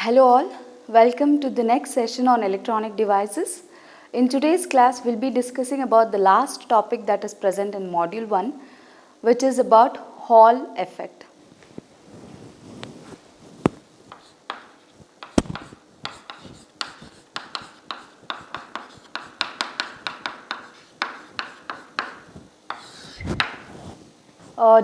Hello all, welcome to the next session on electronic devices. In today's class, we'll be discussing about the last topic that is present in module 1, which is about Hall effect.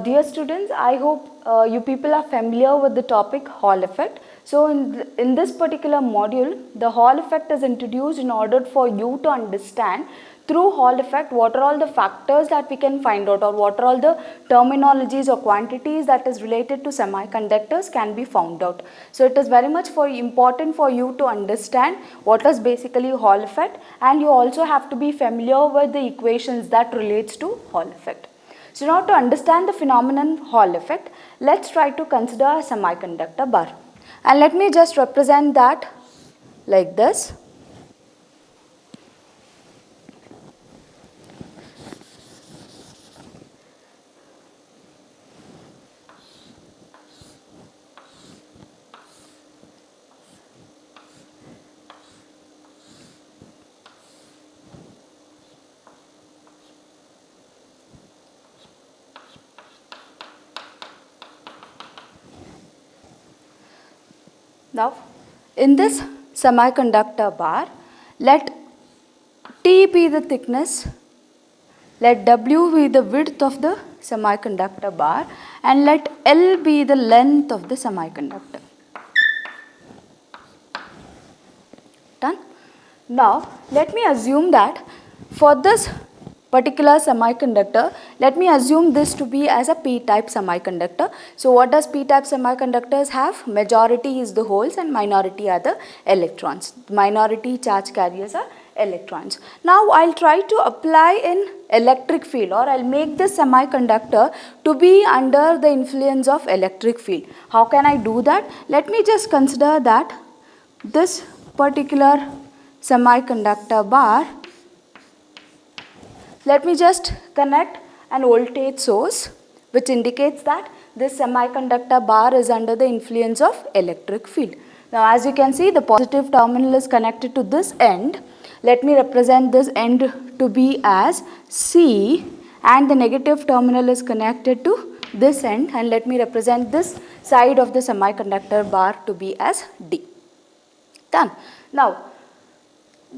Dear students, I hope you people are familiar with the topic Hall effect. So in this particular module, the Hall effect is introduced in order for you to understand through Hall effect what are all the factors that we can find out, or what are all the terminologies or quantities that is related to semiconductors can be found out. So it is very much important for you to understand what is basically Hall effect, and you also have to be familiar with the equations that relates to Hall effect. So now to understand the phenomenon Hall effect, let's try to consider a semiconductor bar. And let me just represent that like this. Now, in this semiconductor bar, let T be the thickness, let W be the width of the semiconductor bar, and let L be the length of the semiconductor. Done? Now, let me assume that for this particular semiconductor, let me assume this to be as a p-type semiconductor. So what does p-type semiconductors have? Majority is the holes and minority are the electrons. Minority charge carriers are electrons. Now I'll try to apply an electric field, or I'll make this semiconductor to be under the influence of electric field. How can I do that? Let me just consider that this particular semiconductor bar, let me just connect an voltage source which indicates that this semiconductor bar is under the influence of electric field. Now as you can see, the positive terminal is connected to this end. Let me represent this end to be as C, and the negative terminal is connected to this end, and let me represent this side of the semiconductor bar to be as D. Done. Now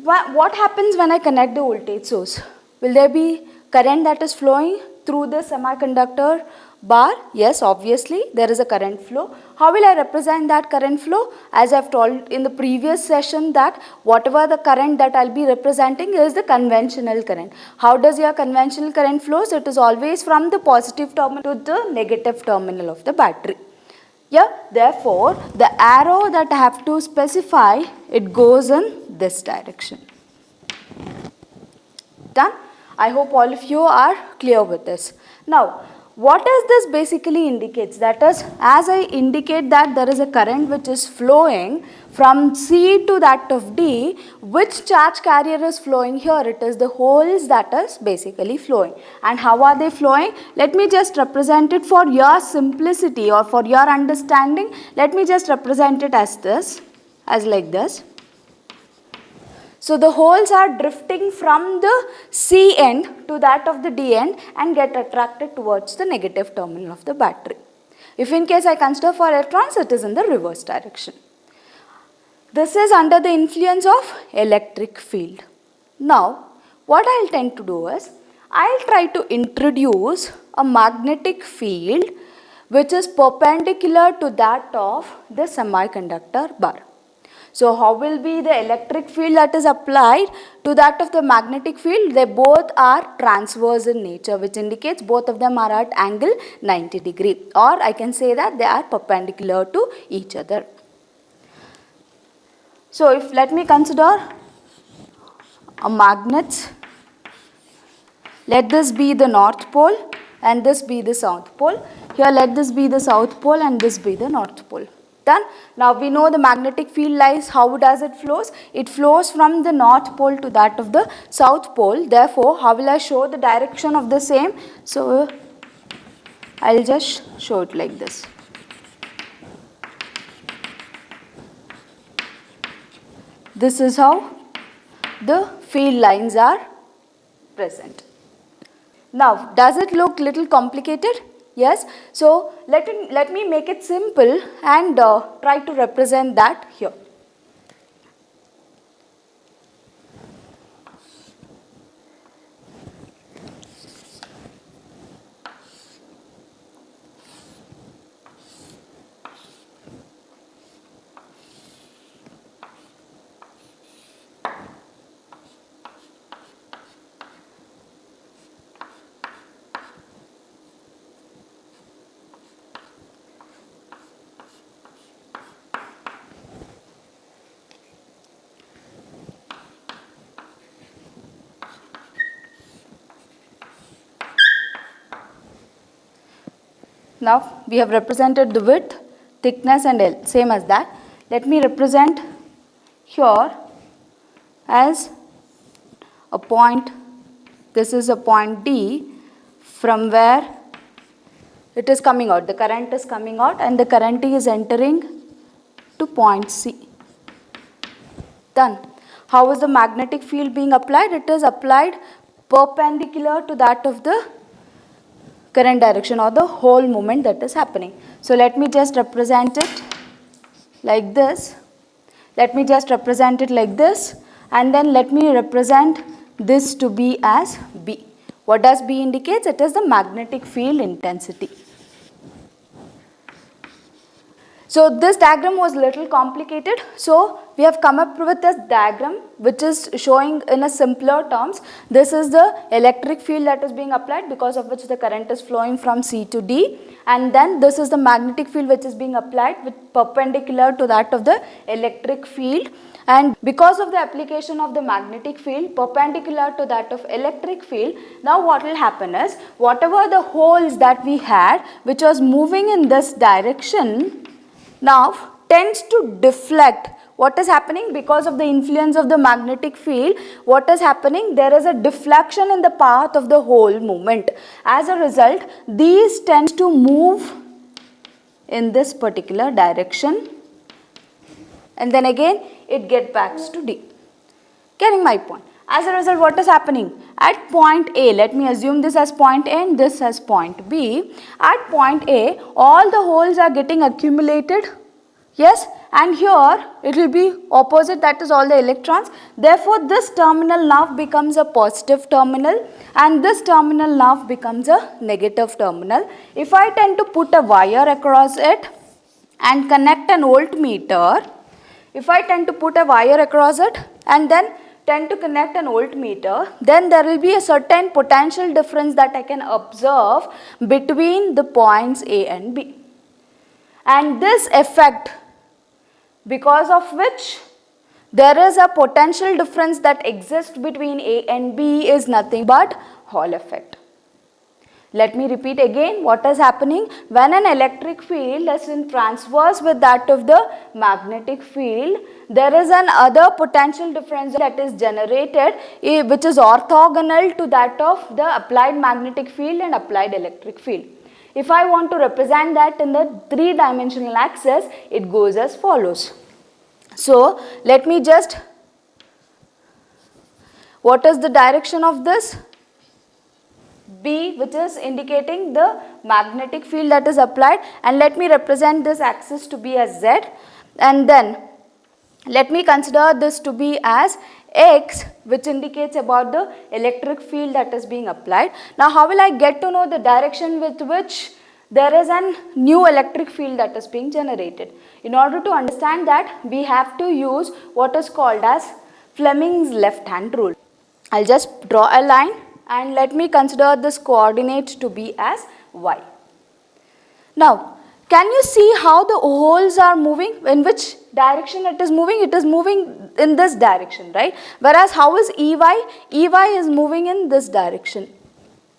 what happens when I connect the voltage source? Will there be current that is flowing through the semiconductor bar? Yes, obviously there is a current flow. How will I represent that current flow? As I have told in the previous session that whatever the current that I will be representing is the conventional current. How does your conventional current flows? It is always from the positive terminal to the negative terminal of the battery. Yeah, therefore the arrow that I have to specify, it goes in this direction. Done? I hope all of you are clear with this. Now, what does this basically indicates? That is, as I indicate that there is a current which is flowing from C to that of D, which charge carrier is flowing here? It is the holes that is basically flowing. And how are they flowing? Let me just represent it for your simplicity or for your understanding. Let me just represent it as this, as like this. So the holes are drifting from the C end to that of the D end and get attracted towards the negative terminal of the battery. If in case I consider for electrons, it is in the reverse direction. This is under the influence of electric field. Now, what I'll tend to do is, I'll try to introduce a magnetic field which is perpendicular to that of the semiconductor bar. So how will be the electric field that is applied to that of the magnetic field? They both are transverse in nature, which indicates both of them are at angle 90 degree, or I can say that they are perpendicular to each other. So if let me consider a magnet, let this be the north pole and this be the south pole. Here let this be the south pole and this be the north pole. Done. Now we know the magnetic field lies. How does it flows? It flows from the north pole to that of the south pole. Therefore, how will I show the direction of the same? So I'll just show it like this. This is how the field lines are present. Now, does it look little complicated? Yes. So, let me make it simple and try to represent that here. Now, we have represented the width, thickness and L, same as that. Let me represent here as a point, this is a point D from where it is coming out, the current is coming out and the current is entering to point C. Done. How is the magnetic field being applied? It is applied perpendicular to that of the current direction or the whole movement that is happening. So, let me just represent it like this. Let me just represent it like this and then let me represent this to be as B. What does B indicates? It is the magnetic field intensity. So, this diagram was little complicated. So, we have come up with this diagram which is showing in a simpler terms. This is the electric field that is being applied because of which the current is flowing from C to D, and then this is the magnetic field which is being applied with perpendicular to that of the electric field. And because of the application of the magnetic field perpendicular to that of electric field, now what will happen is whatever the holes that we had which was moving in this direction now tends to deflect. What is happening? Because of the influence of the magnetic field, what is happening? There is a deflection in the path of the whole movement. As a result, these tend to move in this particular direction and then again it gets back to D. Getting my point? As a result, what is happening? At point A, let me assume this as point A and this as point B. At point A, all the holes are getting accumulated. Yes, and here it will be opposite, that is all the electrons. Therefore, this terminal now becomes a positive terminal and this terminal now becomes a negative terminal. If I tend to put a wire across it and connect an voltmeter, if I tend to put a wire across it and then tend to connect an voltmeter, then there will be a certain potential difference that I can observe between the points A and B. And this effect, because of which there is a potential difference that exists between A and B, is nothing but Hall effect. Let me repeat again what is happening. When an electric field is in transverse with that of the magnetic field, there is an other potential difference that is generated which is orthogonal to that of the applied magnetic field and applied electric field. If I want to represent that in the three-dimensional axis, it goes as follows. So, let me just, what is the direction of this? B, which is indicating the magnetic field that is applied, and let me represent this axis to be as Z, and then let me consider this to be as X, which indicates about the electric field that is being applied. Now, how will I get to know the direction with which there is a new electric field that is being generated? In order to understand that, we have to use what is called as Fleming's left hand rule. I'll just draw a line and let me consider this coordinate to be as Y. Now, can you see how the holes are moving? In which direction it is moving? It is moving in this direction, right? Whereas how is EY? EY is moving in this direction.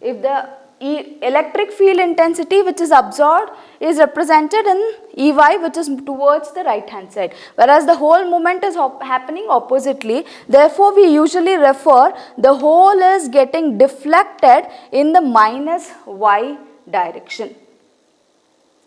If the electric field intensity which is absorbed is represented in EY, which is towards the right hand side, whereas the whole movement is happening oppositely. Therefore, we usually refer the whole is getting deflected in the minus Y direction.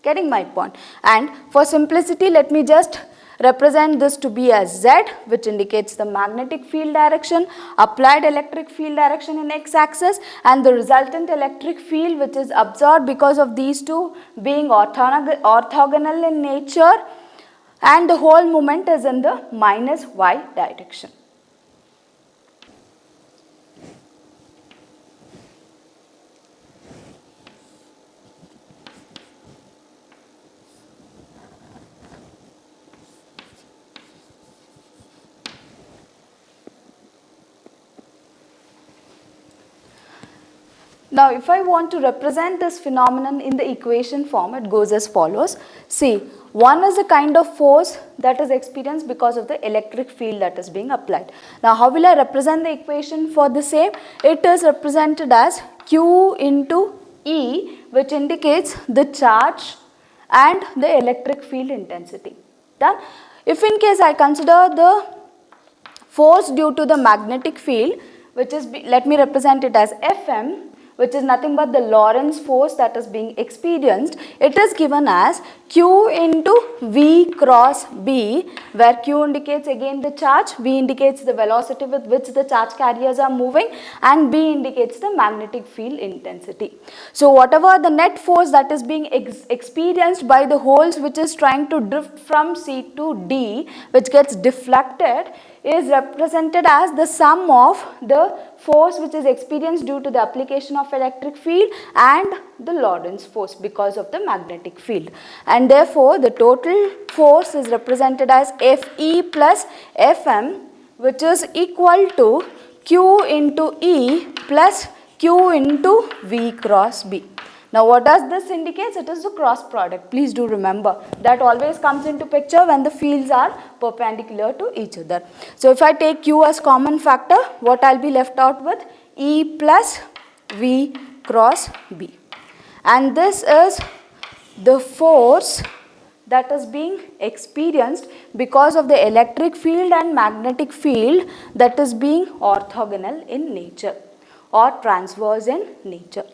Getting my point? And for simplicity, let me just represent this to be as Z, which indicates the magnetic field direction, applied electric field direction in x-axis, and the resultant electric field which is absorbed because of these two being orthogonal in nature, and the whole moment is in the minus y direction. Now, if I want to represent this phenomenon in the equation form, it goes as follows. See, one is a kind of force that is experienced because of the electric field that is being applied. Now, how will I represent the equation for the same? It is represented as Q into E, which indicates the charge and the electric field intensity. Done? If in case I consider the force due to the magnetic field, which is, let me represent it as Fm, which is nothing but the Lorentz force that is being experienced, it is given as Q into V cross B, where Q indicates again the charge, V indicates the velocity with which the charge carriers are moving, and B indicates the magnetic field intensity. So whatever the net force that is being experienced by the holes which is trying to drift from C to D, which gets deflected, is represented as the sum of the force which is experienced due to the application of electric field and the Lorentz force because of the magnetic field. And therefore, the total force is represented as Fe plus Fm, which is equal to Q into E plus Q into V cross B. Now, what does this indicate? It is the cross product. Please do remember that always comes into picture when the fields are perpendicular to each other. So, if I take Q as common factor, what I will be left out with? E plus V cross B. And this is the force that is being experienced because of the electric field and magnetic field that is being orthogonal in nature or transverse in nature.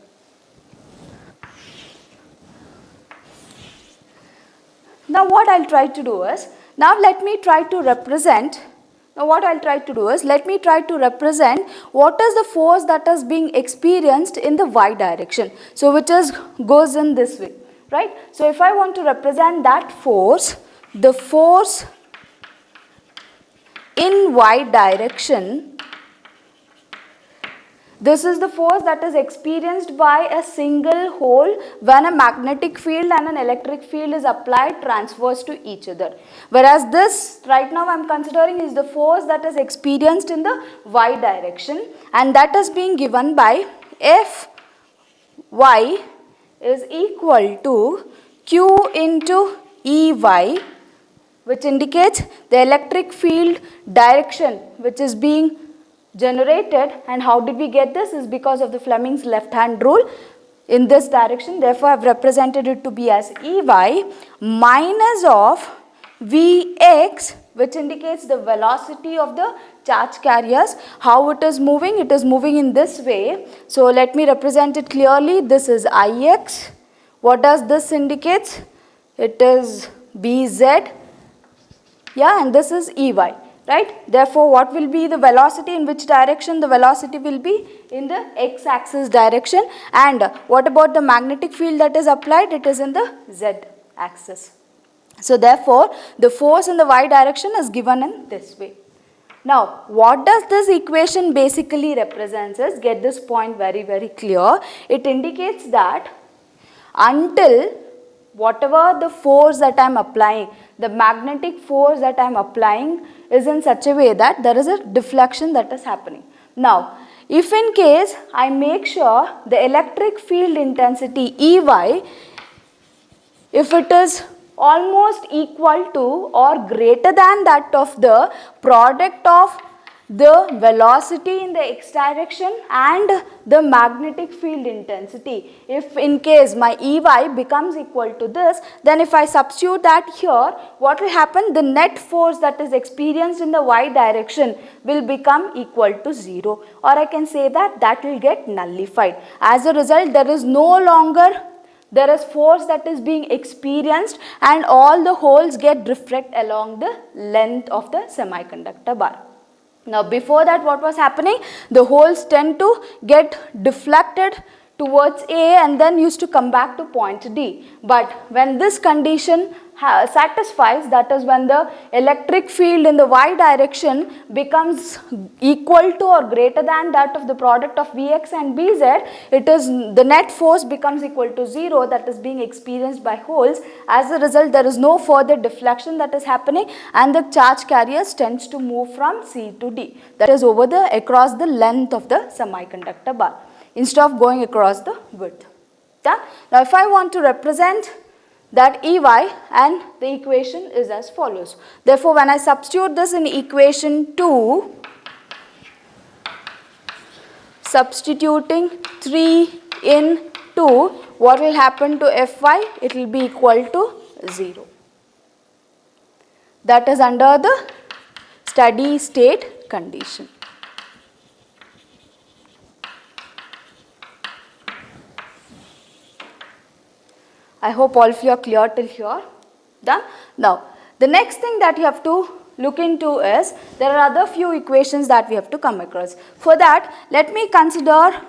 Now what I'll try to do is, let me try to represent what is the force that is being experienced in the y direction. So which goes in this way, right? So if I want to represent that force, the force in y direction, this is the force that is experienced by a single hole when a magnetic field and an electric field is applied transverse to each other. Whereas this right now I am considering is the force that is experienced in the y direction, and that is being given by Fy is equal to Q into Ey, which indicates the electric field direction which is being generated. And how did we get this? Is because of the Fleming's left hand rule in this direction. Therefore, I have represented it to be as Ey minus of Vx, which indicates the velocity of the charge carriers. How it is moving? It is moving in this way. So let me represent it clearly. This is Ix. What does this indicate? It is Bz. Yeah, and this is Ey. Right? Therefore, what will be the velocity? In which direction? The velocity will be in the x-axis direction. And what about the magnetic field that is applied? It is in the z-axis. So therefore, the force in the y direction is given in this way. Now, what does this equation basically represents is, get this point very, very clear. It indicates that until whatever the force that I am applying, the magnetic force that I am applying is in such a way that there is a deflection that is happening. Now, if in case I make sure the electric field intensity Ey, if it is almost equal to or greater than that of the product of the velocity in the x direction and the magnetic field intensity. If in case my Ey becomes equal to this, then if I substitute that here, what will happen? The net force that is experienced in the y direction will become equal to 0, or I can say that that will get nullified. As a result, there is no longer there is force that is being experienced and all the holes get refract along the length of the semiconductor bar. Now before that what was happening? The holes tend to get deflected towards A and then used to come back to point D. But when this condition satisfies, that is when the electric field in the y direction becomes equal to or greater than that of the product of Vx and Bz, it is the net force becomes equal to 0 that is being experienced by holes. As a result, there is no further deflection that is happening and the charge carriers tends to move from C to D, that is over the across the length of the semiconductor bar instead of going across the width. Yeah? Now if I want to represent that Ey, and the equation is as follows. Therefore, when I substitute this in equation 2, substituting 3 in 2, what will happen to Fy? It will be equal to 0. That is under the steady state condition. I hope all of you are clear till here. Done? Now, the next thing that you have to look into is, there are other few equations that we have to come across. For that, let me consider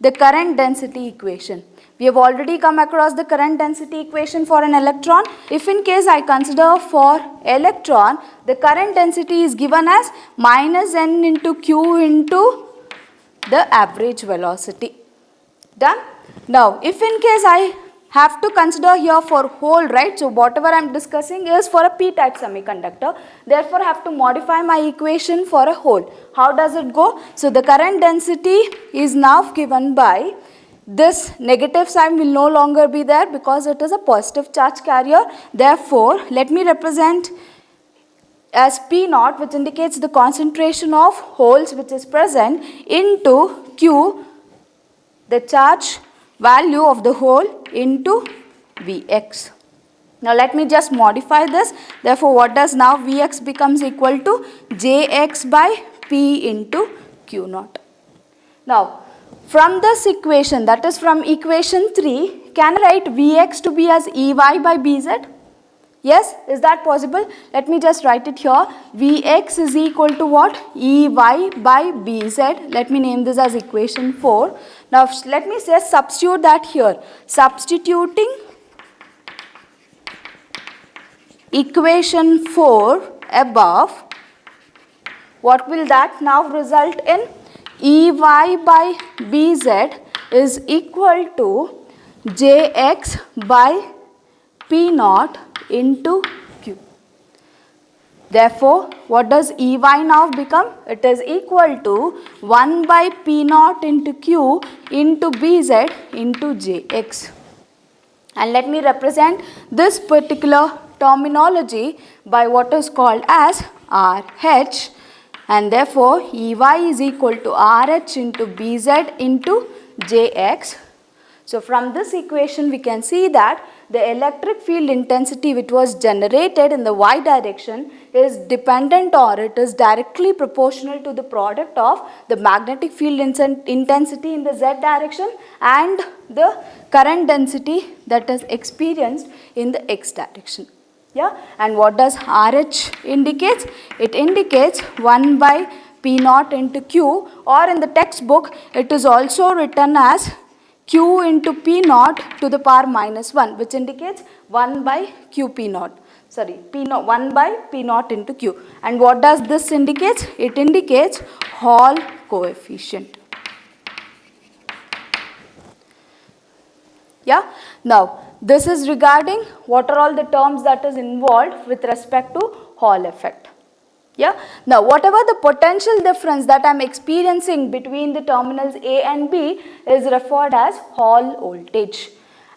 the current density equation. We have already come across the current density equation for an electron. If in case I consider for electron, the current density is given as minus n into q into the average velocity. Done? Now, if in case I have to consider here for hole, right? So whatever I am discussing is for a p-type semiconductor. Therefore, I have to modify my equation for a hole. How does it go? So the current density is now given by, this negative sign will no longer be there because it is a positive charge carrier. Therefore, let me represent as P naught, which indicates the concentration of holes which is present, into Q, the charge value of the hole, into Vx. Now let me just modify this. Therefore, what does now? Vx becomes equal to Jx by P into Q naught. Now, from this equation, that is from equation 3, can I write Vx to be as Ey by Bz? Yes, is that possible? Let me just write it here. Vx is equal to what? Ey by Bz. Let me name this as equation 4. Now, let me just substitute that here. Substituting equation 4 above, what will that now result in? Ey by Bz is equal to Jx by P naught into Q. Therefore, what does Ey now become? It is equal to 1 by P naught into Q into Bz into Jx. And let me represent this particular terminology by what is called as RH. And therefore, Ey is equal to RH into Bz into Jx. So, from this equation we can see that the electric field intensity which was generated in the y direction is dependent, or it is directly proportional to the product of the magnetic field intensity in the z direction and the current density that is experienced in the x direction. Yeah, and what does RH indicates? It indicates 1 by P naught into Q, or in the textbook it is also written as Q into P naught to the power minus 1, which indicates 1 by Q P naught. Sorry, P naught, 1 by P naught into Q. And what does this indicate? It indicates Hall coefficient. Yeah. Now, this is regarding what are all the terms that is involved with respect to Hall effect. Yeah. Now, whatever the potential difference that I am experiencing between the terminals A and B is referred as Hall voltage.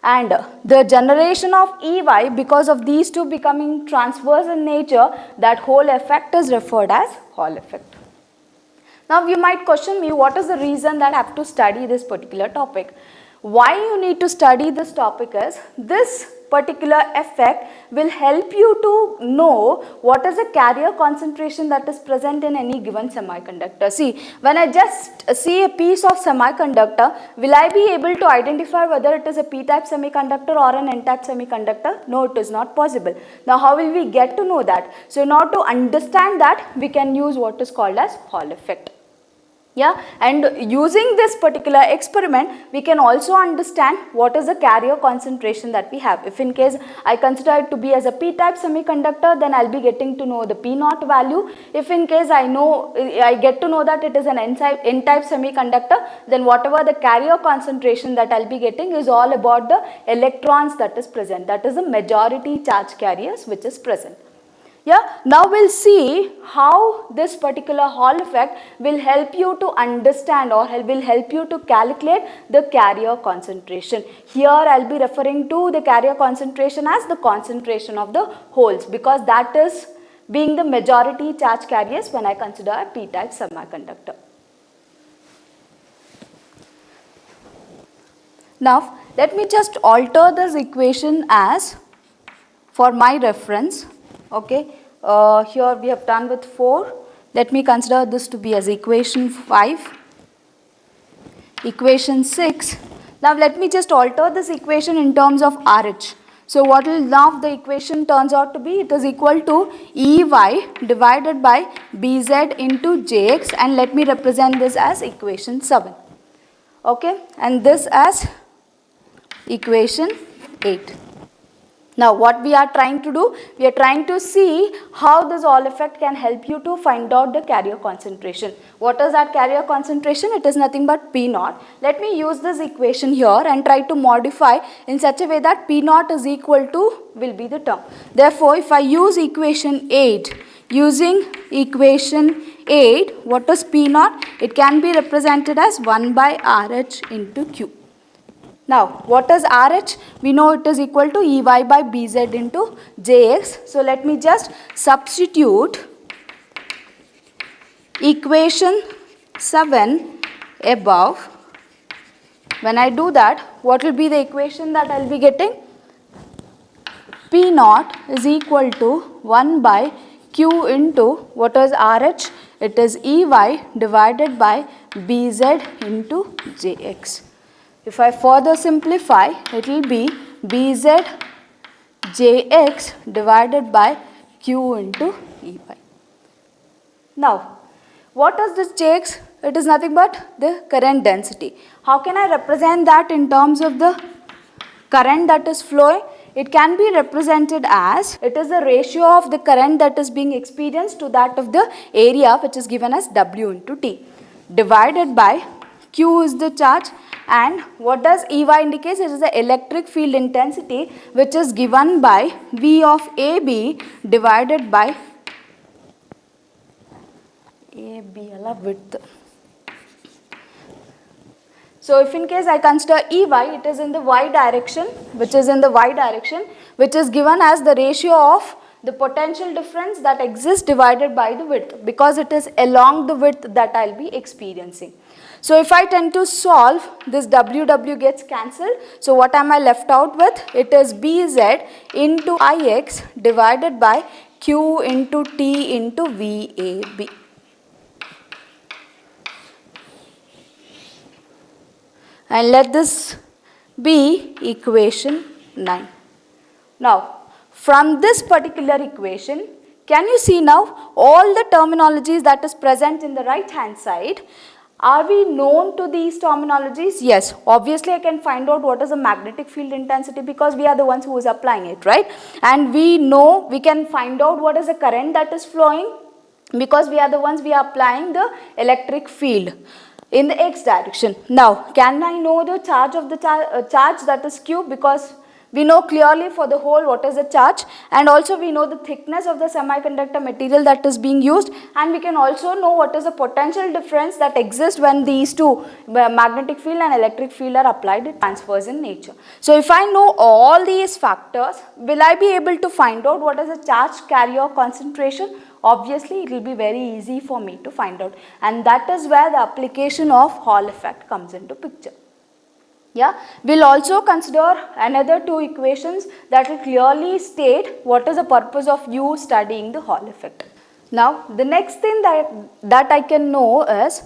And the generation of Ey, because of these two becoming transverse in nature, that Hall effect is referred as Hall effect. Now, you might question me, what is the reason that I have to study this particular topic? Why you need to study this topic is, this particular effect will help you to know what is the carrier concentration that is present in any given semiconductor. See, when I just see a piece of semiconductor, will I be able to identify whether it is a p-type semiconductor or an n-type semiconductor? No, it is not possible. Now, how will we get to know that? So, in order to understand that, we can use what is called as Hall effect. Yeah, and using this particular experiment, we can also understand what is the carrier concentration that we have. If in case I consider it to be as a p-type semiconductor, then I'll be getting to know the p0 value. If in case I get to know that it is an n-type semiconductor, then whatever the carrier concentration that I'll be getting is all about the electrons that is present. That is the majority charge carriers which is present. Yeah, now we'll see how this particular Hall effect will help you to understand or will help you to calculate the carrier concentration. Here I'll be referring to the carrier concentration as the concentration of the holes, because that is being the majority charge carriers when I consider a p-type semiconductor. Now let me just alter this equation as for my reference. Okay, here we have done with 4. Let me consider this to be as equation 5, equation 6. Now let me just alter this equation in terms of RH. So what will now the equation turns out to be? It is equal to EY divided by BZ into JX, and let me represent this as equation 7. Okay, and this as equation 8. Now what we are trying to do, we are trying to see how this Hall effect can help you to find out the carrier concentration. What is that carrier concentration? It is nothing but P0. Let me use this equation here and try to modify in such a way that P0 is equal to will be the term. Therefore, if I use equation 8, using equation 8, what is P0? It can be represented as 1 by RH into Q. Now, what is RH? We know it is equal to EY by BZ into JX. So, let me just substitute equation 7 above. When I do that, what will be the equation that I will be getting? P0 is equal to 1 by Q into what is RH? It is EY divided by BZ into JX. If I further simplify, it will be BZ JX divided by Q into EY. Now, what is this JX? It is nothing but the current density. How can I represent that in terms of the current that is flowing? It can be represented as, it is the ratio of the current that is being experienced to that of the area which is given as W into T, divided by Q is the charge. And what does EY indicate? It is the electric field intensity which is given by V of AB divided by AB width. So if in case I consider EY, it is in the Y direction, which is given as the ratio of the potential difference that exists divided by the width, because it is along the width that I will be experiencing. So if I tend to solve, this WW gets cancelled. So what am I left out with? It is BZ into IX divided by Q into T into VAB. And let this be equation 9. Now, from this particular equation, can you see now all the terminologies that is present in the right hand side? Are we known to these terminologies? Yes, obviously I can find out what is the magnetic field intensity because we are the ones who is applying it, right? And we know, we can find out what is the current that is flowing because we are the ones we are applying the electric field in the x direction. Now, can I know the charge of the charge that is Q, because we know clearly for the hole what is the charge, and also we know the thickness of the semiconductor material that is being used, and we can also know what is the potential difference that exists when these two, magnetic field and electric field, are applied. It transfers in nature. So if I know all these factors, will I be able to find out what is the charge carrier concentration? Obviously it will be very easy for me to find out, and that is where the application of Hall effect comes into picture. Yeah, we'll also consider another two equations that will clearly state what is the purpose of you studying the Hall effect. Now, the next thing that I can know is,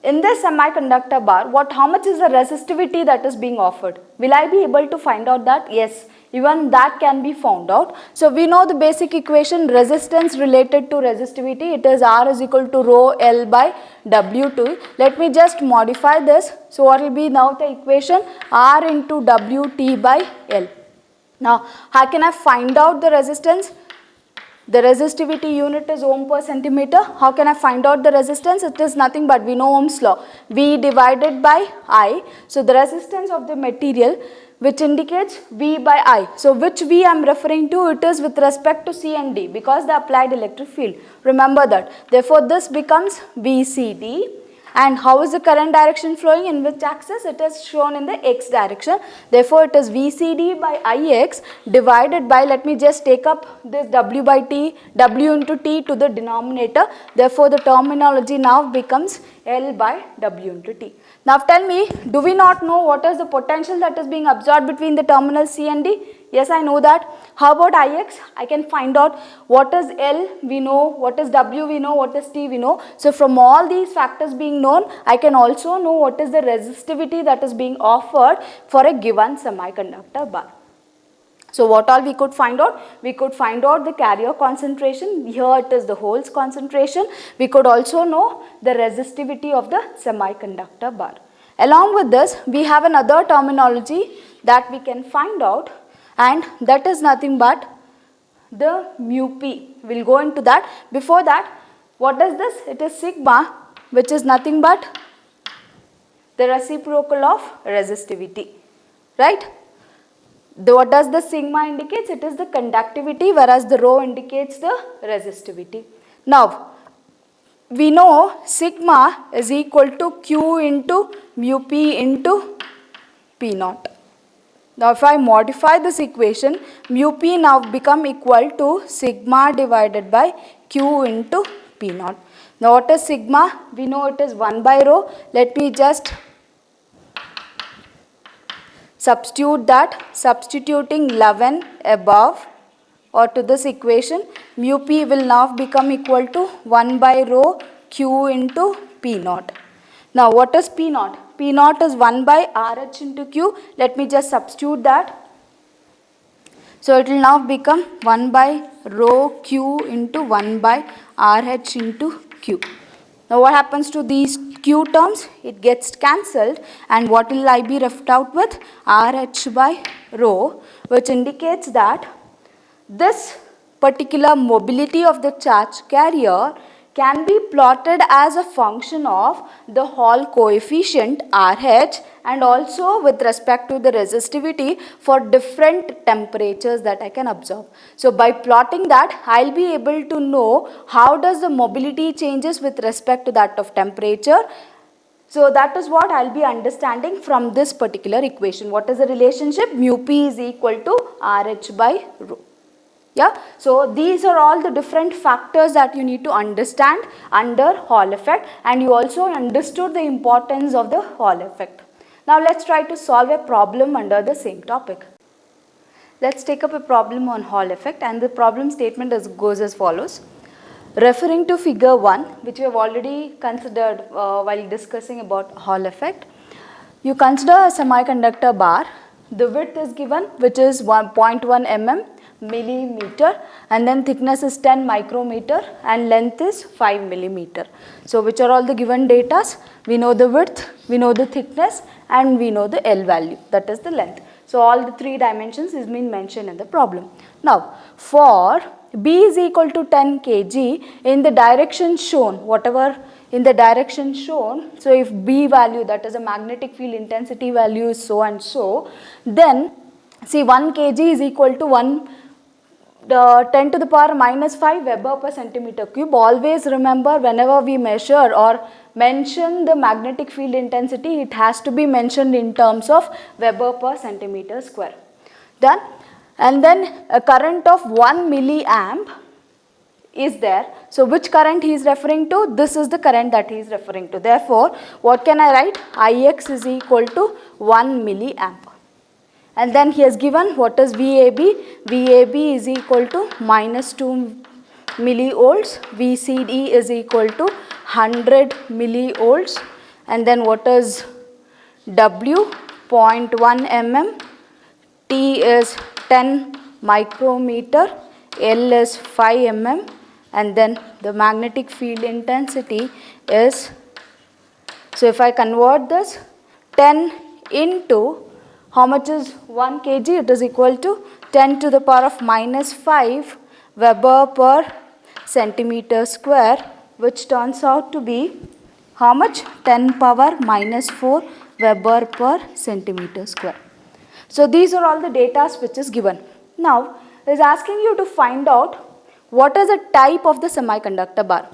in this semiconductor bar, how much is the resistivity that is being offered? Will I be able to find out that? Yes, even that can be found out. So we know the basic equation, resistance related to resistivity, it is R is equal to rho L by W2. Let me just modify this. So what will be now the equation? R into WT by L. Now how can I find out the resistance? The resistivity unit is ohm per centimeter. How can I find out the resistance? It is nothing but, we know Ohm's law, V divided by I. So the resistance of the material, which indicates V by I. So which V I am referring to? It is with respect to C and D, because the applied electric field. Remember that. Therefore this becomes VCD. And how is the current direction flowing, in which axis? It is shown in the x direction. Therefore it is VCD by Ix divided by, let me just take up this W by T, W into T to the denominator. Therefore the terminology now becomes L by W into T. Now tell me, do we not know what is the potential that is being absorbed between the terminals C and D? Yes, I know that. How about Ix? I can find out what is L, we know, what is W, we know, what is T, we know. So from all these factors being known, I can also know what is the resistivity that is being offered for a given semiconductor bar. So what all we could find out? We could find out the carrier concentration. Here it is the holes concentration. We could also know the resistivity of the semiconductor bar. Along with this, we have another terminology that we can find out, and that is nothing but the mu p. We will go into that. Before that, what is this? It is sigma, which is nothing but the reciprocal of resistivity, right? What does the sigma indicates? It is the conductivity, whereas the rho indicates the resistivity. Now, we know sigma is equal to Q into mu p into P naught. Now, if I modify this equation, mu p now become equal to sigma divided by Q into P naught. Now, what is sigma? We know it is 1 by rho. Let me just substitute that, substituting 11 above or to this equation, mu p will now become equal to 1 by rho Q into P naught. Now, what is P naught? P naught is 1 by RH into Q. Let me just substitute that. So it will now become 1 by rho Q into 1 by RH into Q. Now what happens to these Q terms? It gets cancelled, and what will I be left out with? RH by rho, which indicates that this particular mobility of the charge carrier can be plotted as a function of the Hall coefficient RH and also with respect to the resistivity for different temperatures that I can observe. So by plotting that, I will be able to know how does the mobility changes with respect to that of temperature. So that is what I will be understanding from this particular equation. What is the relationship? Mu p is equal to RH by rho. Yeah, so these are all the different factors that you need to understand under Hall effect, and you also understood the importance of the Hall effect. Now let's try to solve a problem under the same topic. Let's take up a problem on Hall effect, and the problem statement goes as follows. Referring to figure 1, which we have already considered while discussing about Hall effect, you consider a semiconductor bar. The width is given, which is 1.1 mm millimeter, and then thickness is 10 micrometer and length is 5 millimeter. So which are all the given datas? We know the width, we know the thickness, and we know the L value, that is the length. So all the 3 dimensions is being mentioned in the problem. Now for B is equal to 10 kg in the direction shown, whatever in the direction shown, so if B value, that is a magnetic field intensity value, is so and so, then see 1 kg is equal to 10 to the power minus 5 Weber per centimeter cube. Always remember, whenever we measure or mention the magnetic field intensity, it has to be mentioned in terms of Weber per centimeter square. Done? And then a current of 1 milliamp is there. So which current he is referring to? This is the current that he is referring to. Therefore, what can I write? Ix is equal to 1 milliamp. And then he has given what is VAB. VAB is equal to minus 2 millivolts. VCD is equal to 100 millivolts. And then what is W? 0.1 mm. T is 10 micrometer. L is 5 mm. And then the magnetic field intensity is, so if I convert this, 10 into, how much is 1 kg? It is equal to 10 to the power of minus 5 Weber per centimeter square, which turns out to be how much? 10 power minus 4 Weber per centimeter square. So these are all the data which is given. Now it is asking you to find out what is the type of the semiconductor bar.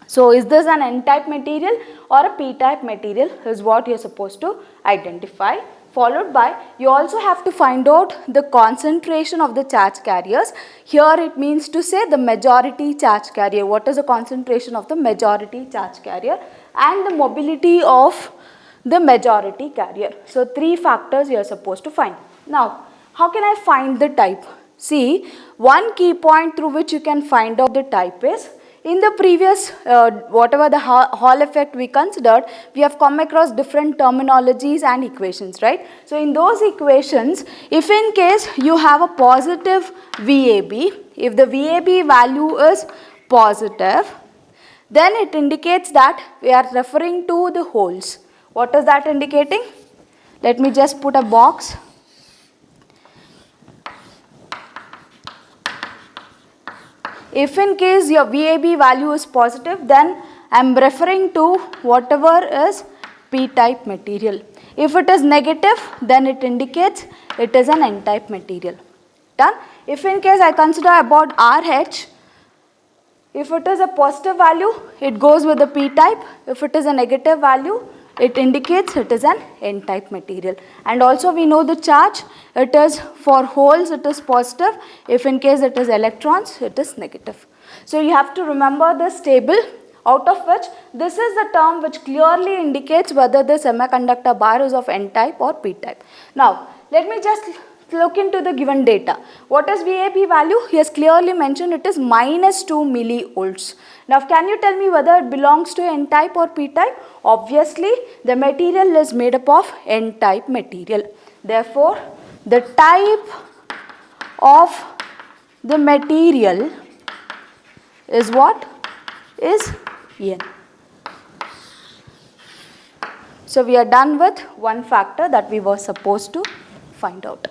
So is this an N-type material or a P-type material is what you are supposed to identify. Followed by, you also have to find out the concentration of the charge carriers. Here it means to say the majority charge carrier. What is the concentration of the majority charge carrier and the mobility of the majority carrier. So 3 factors you are supposed to find. Now, how can I find the type? See, one key point through which you can find out the type is, in the previous, whatever the Hall effect we considered, we have come across different terminologies and equations, right? So in those equations, if in case you have a positive VAB, if the VAB value is positive, then it indicates that we are referring to the holes. What is that indicating? Let me just put a box. If in case your VAB value is positive, then I am referring to whatever is P-type material. If it is negative, then it indicates it is an N-type material. Done? If in case I consider about RH, if it is a positive value, it goes with the P-type. If it is a negative value, it indicates it is an N-type material. And also we know the charge, it is for holes it is positive, if in case it is electrons it is negative. So you have to remember this table, out of which this is the term which clearly indicates whether the semiconductor bar is of N-type or P-type. Now let me just look into the given data. What is VAB value? He has clearly mentioned it is minus 2 millivolts. Now can you tell me whether it belongs to N-type or P-type? Obviously the material is made up of N-type material. Therefore the type of the material is what? Is N. So we are done with one factor that we were supposed to find out.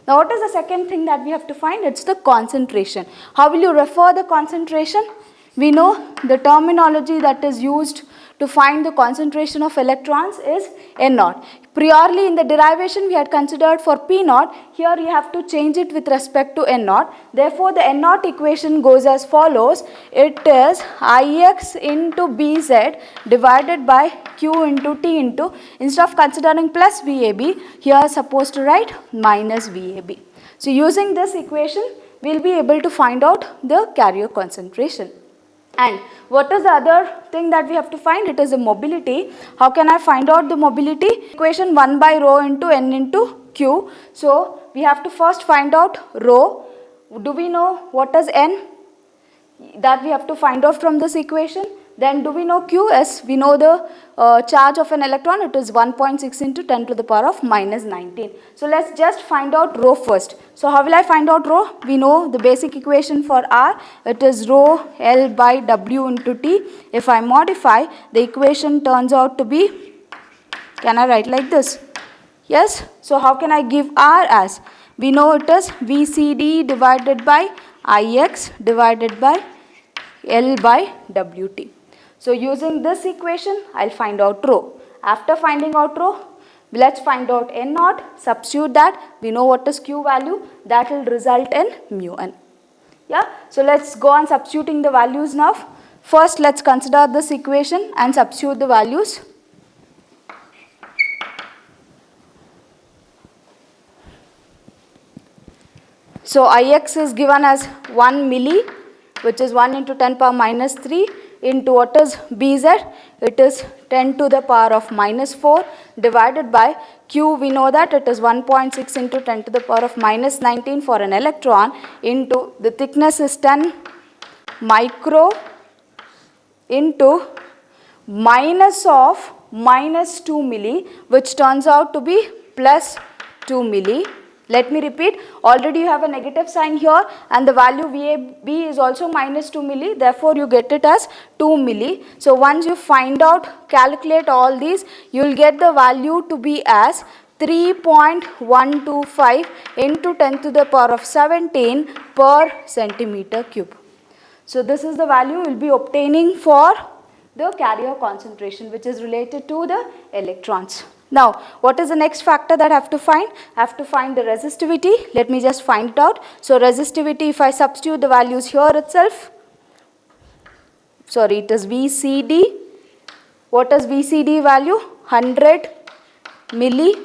Now what is the second thing that we have to find? It's the concentration. How will you refer the concentration? We know the terminology that is used to find the concentration of electrons is N0. Priorly in the derivation we had considered for P0, here you have to change it with respect to N0. Therefore the N0 equation goes as follows. It is Ix into Bz divided by Q into T into, instead of considering plus VAB, here I am supposed to write minus VAB. So using this equation, we will be able to find out the carrier concentration. And what is the other thing that we have to find? It is the mobility. How can I find out the mobility? Equation 1 by rho into n into q. So we have to first find out rho. Do we know what is n? That we have to find out from this equation. Then do we know q? Yes, we know the charge of an electron. It is 1.6 into 10 to the power of minus 19. So let's just find out rho first. So how will I find out rho? We know the basic equation for R. It is rho L by W into T. If I modify, the equation turns out to be, can I write like this? Yes. So how can I give R as? We know it is VCD divided by Ix divided by L by Wt. So using this equation, I'll find out rho. After finding out rho, let's find out N0, substitute that, we know what is Q value, that will result in mu n. Yeah, so let's go on substituting the values now. First let's consider this equation and substitute the values. So Ix is given as 1 milli which is 1 into 10 power minus 3 into what is Bz? It is 10 to the power of minus 4 divided by Q. We know that it is 1.6 into 10 to the power of minus 19 for an electron into the thickness is 10 micro into minus of minus 2 milli, which turns out to be plus 2 milli. Let me repeat, already you have a negative sign here and the value VAB is also minus 2 milli, therefore you get it as 2 milli. So once you find out, calculate all these, you will get the value to be as 3.125 into 10 to the power of 17 per centimeter cube. So this is the value we will be obtaining for the carrier concentration, which is related to the electrons. Now, what is the next factor that I have to find? I have to find the resistivity. Let me just find it out. So, resistivity, if I substitute the values here itself, sorry, it is VCD. What is VCD value? 100 milli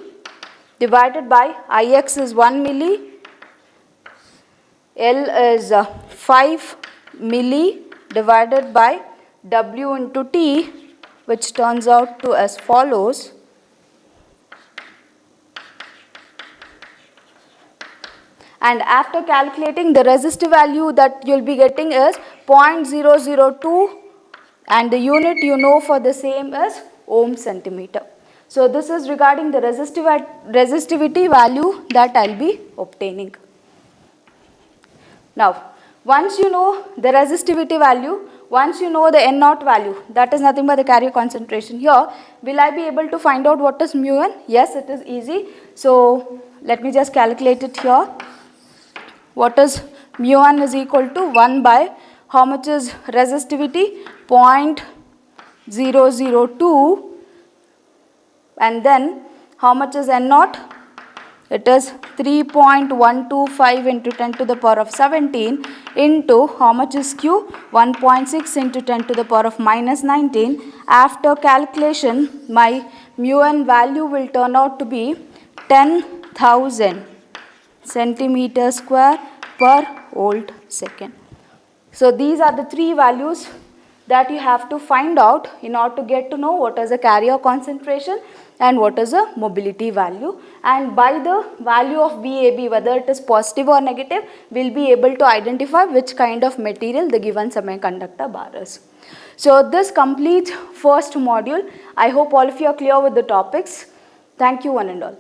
divided by Ix is 1 milli, L is 5 milli divided by W into T, which turns out to as follows. And after calculating, the resistive value that you will be getting is 0.002 and the unit you know for the same is ohm centimeter. So this is regarding the resistivity value that I will be obtaining. Now, once you know the resistivity value, once you know the N naught value, that is nothing but the carrier concentration here, will I be able to find out what is mu n? Yes, it is easy. So let me just calculate it here. What is mu n is equal to 1 by how much is resistivity? 0.002 and then how much is N naught? It is 3.125 into 10 to the power of 17 into how much is Q? 1.6 into 10 to the power of minus 19. After calculation, my mu n value will turn out to be 10,000 centimeter square per volt second. So these are the three values that you have to find out in order to get to know what is the carrier concentration and what is the mobility value, and by the value of VAB, whether it is positive or negative, we will be able to identify which kind of material the given semiconductor bar is. So this completes first module. I hope all of you are clear with the topics. Thank you one and all.